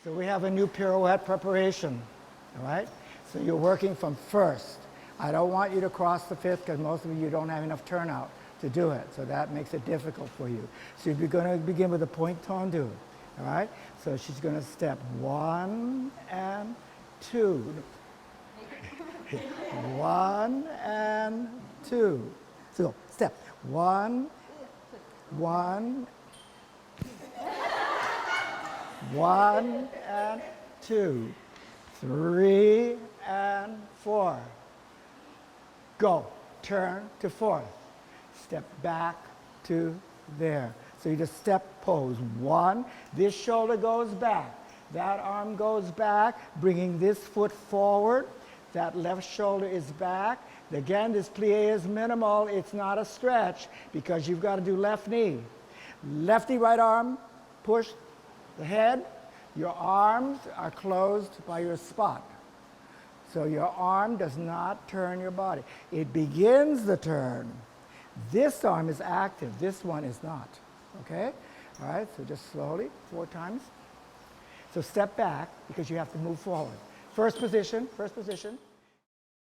So we have a new pirouette preparation, all right? So you're working from first. I don't want you to cross the fifth because most of you don't have enough turnout to do it, so that makes it difficult for you. So you're going to begin with a point tendu, all right? So she's going to step 1 and 2. 1 and 2. So step 1, 1, 1 and 2, 3 and 4. Go. Turn to fourth. Step back to there. So you just step pose. 1. This shoulder goes back. That arm goes back, bringing this foot forward. That left shoulder is back. Again, this plie is minimal. It's not a stretch because you've got to do left knee. Lefty right arm, push the head. Your arms are closed by your spot. So your arm does not turn your body. It begins the turn. This arm is active. This one is not. Okay? All right, so just slowly, 4 times. So step back because you have to move forward. First position, first position.